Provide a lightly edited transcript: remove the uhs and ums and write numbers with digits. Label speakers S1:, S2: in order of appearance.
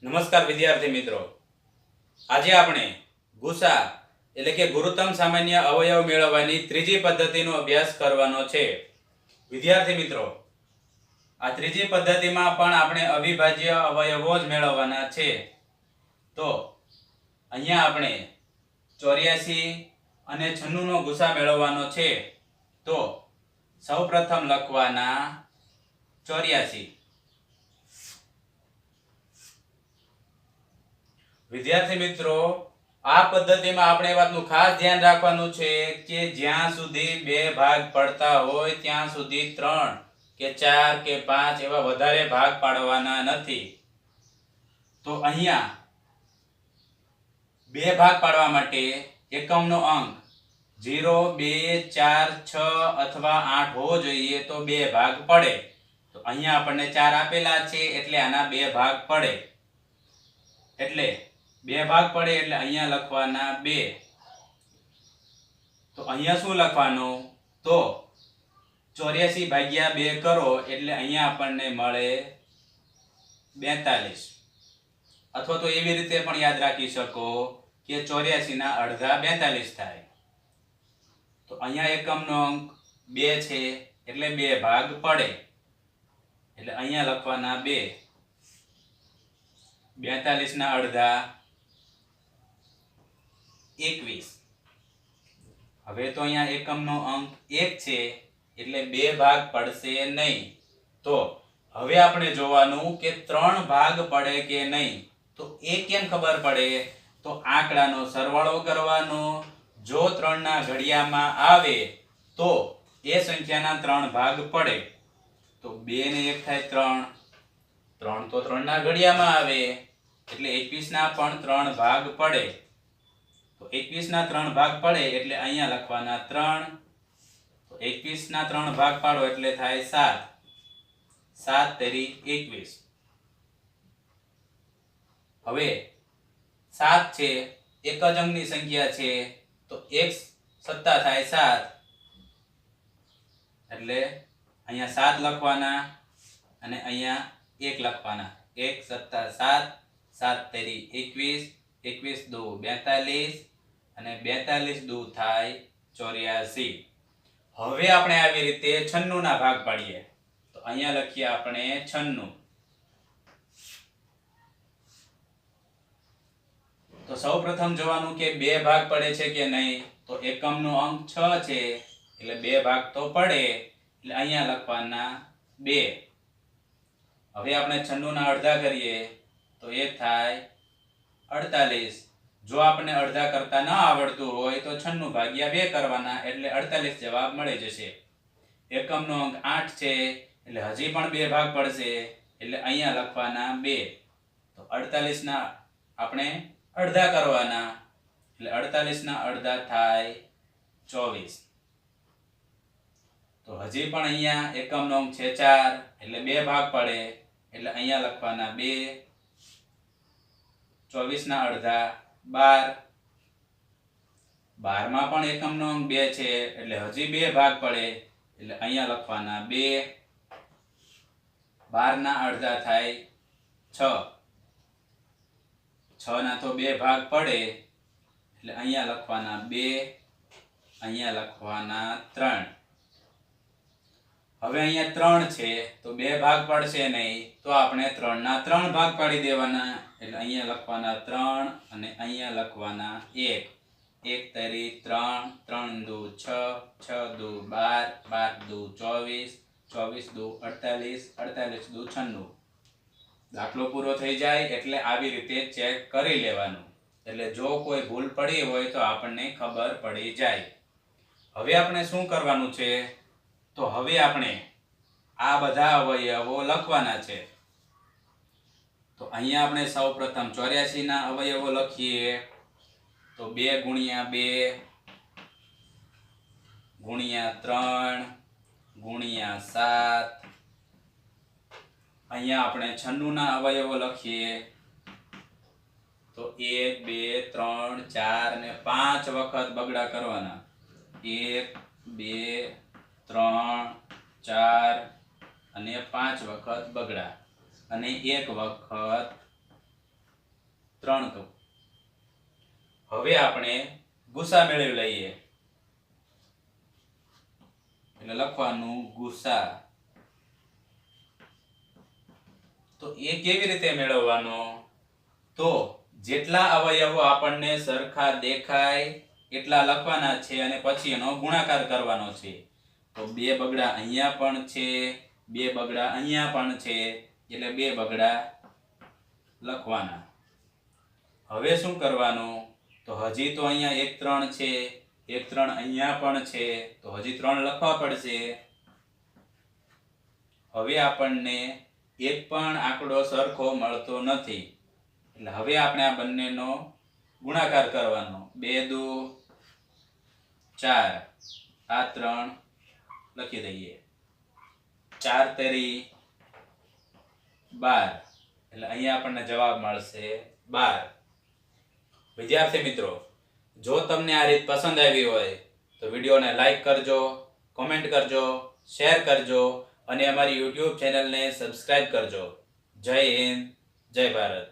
S1: નમસ્કાર વિદ્યાર્થી મિત્રો, આજે આપણે ગુસા એટલે કે ગુરુત્તમ સામાન્ય અવયવ મેળવવાની ત્રીજી પદ્ધતિનો અભ્યાસ કરવાનો છે. વિદ્યાર્થી મિત્રો, આ ત્રીજી પદ્ધતિમાં પણ આપણે અવિભાજ્ય અવયવો જ મેળવવાના છે. તો અહીંયા આપણે 84 અને 96 નો ગુસા મેળવવાનો છે. તો સૌપ્રથમ લખવાના 84. વિદ્યાર્થી મિત્રો, આ પદ્ધતિમાં આપણે એ વાતનું ખાસ ધ્યાન રાખવાનું છે કે જ્યાં સુધી બે ભાગ પડતા હોય ત્યાં સુધી 3 કે 4 કે 5 એવા વધારે ભાગ પાડવાના નથી. તો અહીંયા બે ભાગ પાડવા માટે એકમનો અંક 0, 2, 4, 6 અથવા 8 હોવો જોઈએ તો બે ભાગ પડે. તો અહીંયા આપણને 4 આપેલા છે એટલે આના બે ભાગ પડે. એટલે બે ભાગ પડે એટલે અહીંયા લખવાના 2. તો અહીંયા શું લખવાનું? તો 84 ભાગ્યા 2 કરો એટલે અહીંયા આપણને મળે 42. અથવા તો એવી રીતે પણ યાદ રાખી શકો કે 84 ના અડધા 42 થાય. તો અહીંયા એકમનો અંક 2 છે એટલે બે ભાગ પડે. એટલે અહીંયા લખવાના 2. 42 ના અડધા 21. હવે તો અહીંયા એકમનો અંક 1 છે એટલે બે ભાગ પડશે નહીં. તો હવે આપણે જોવાનું કે 3 ભાગ પડે કે નહીં. તો એ કેમ ખબર પડે? તો આંકડાનો સરવાળો કરવાનો. જો 3 ના ઘડિયામાં આવે તો એ સંખ્યાના 3 ભાગ પડે. તો 2 ને 1 થાય 3. 3 તો 3 ના ઘડિયામાં આવે એટલે 21 ના પણ 3 ભાગ પડે. તો 21 ના 3 ભાગ પડે એટલે અહીંયા લખવાના 3. તો 21 ના 3 ભાગ પાડો એટલે થાય 7. 7 તેરી 21. હવે 7 છે, એક જ અંકની સંખ્યા છે તો 1 સત્તા થાય 7. એટલે અહીંયા 7 લખવાના અને અહીંયા 1 લખવાના. 1 સત્તા 7, 7 તેરી 21, 21 દુ 42 અને 42 દુ થાય 84. હવે આપણે આવી રીતે 96 ના ભાગ પાડીએ. તો અહીંયા લખીએ આપણે 96. તો સૌપ્રથમ જોવાનું કે બે ભાગ પડે છે કે નહીં. તો એકમનો અંક 6 છે એટલે બે ભાગ તો પડે. એટલે અહીંયા લખવાના 2. હવે આપણે 96 ના અડધા કરીએ તો એ થાય 48. જો આપણે અડધા કરતા ન આવડતું હોય તો 96 ભાગ્યા 2 કરવાના એટલે 48 જવાબ મળી જશે. એકમનો અંક 8 છે એટલે હજી પણ બે ભાગ પડશે એટલે અહીંયા લખવાના 2. તો 48 ના આપણે અડધા કરવાના એટલે 48 ના અડધા થાય 24. તો હજી પણ અહીંયા એકમનો અંક છે 4 એટલે બે ભાગ પડે એટલે અહીંયા લખવાના 2. 24 ના અડધા 12. 12 માં પણ એકમનો અંક 2 છે એટલે હજી બે ભાગ પડે એટલે અહીંયા લખવાના 2. 12 ના અડધા થાય 6. 6 ના તો બે ભાગ પડે એટલે અહીંયા લખવાના 2. અહીંયા લખવાના 3. હવે અહીંયા 3 છે તો બે ભાગ પડશે નહીં. તો આપણે 3 ના 3 ભાગ પાડી દેવાના એટલે અહીંયા લખવાના 3 અને અહીંયા લખવાના 1. 1 તરી 3, 3 દુ 6, 6 દુ 12, 12 દુ 24, 24 દુ 48, 48 દુ 96. દાખલો પૂરો થઈ જાય એટલે આવી રીતે ચેક કરી લેવાનું. એટલે જો કોઈ ભૂલ પડી હોય તો આપણને ખબર પડી જાય. હવે આપણે શું કરવાનું છે? તો હવે આપણે આ બધા અવયવો લખવાના છે. તો અહીંયા આપણે સૌપ્રથમ 84 ના અવયવો લખીએ. તો 2 ગુણ્યા 2 ગુણ્યા 3 ગુણ્યા 7. અહીંયા આપણે 96 ના અવયવો લખીએ. તો 1, 2, 3, 4 ને 5 વખત બગડા કરવાના. 1, 2, 3, 4 અને 5 વખત બગડા અને 1 વખત 3 હવે આપણે ગુસા મેળવી લઈએ એટલે લખવાનું ગુસા. તો એ કેવી રીતે મેળવવાનો? તો જેટલા અવયવો આપણને સરખા દેખાય એટલા લખવાના છે અને પછી એનો ગુણાકાર કરવાનો છે. તો 2 બગડા અહીંયા પણ છે, 2 બગડા અહીંયા પણ છે, એટલે 2 બગડા લખવાના. હવે શું કરવાનું? તો હજી તો અહીંયા 1 3 છે, 1 3 અહીંયા પણ છે, તો હજી 3 લખવા પડશે. હવે આપણને એક પણ આંકડો સરખો મળતો નથી, એટલે હવે આપણે આ બંનેનો ગુણાકાર કરવાનો. 2 દુ 4, આ 3 લખી દઈએ. 4 તેરી 12, એટલે અહીંયા આપણને જવાબ મળશે 12. વિદ્યાર્થી મિત્રો, જો તમને આ રીત પસંદ આવી હોય તો વિડીયોને લાઈક કરજો, કોમેન્ટ કરજો, શેર કરજો અને અમારી YouTube ચેનલને સબસ્ક્રાઇબ કરજો. જય હિન્દ, જય ભારત.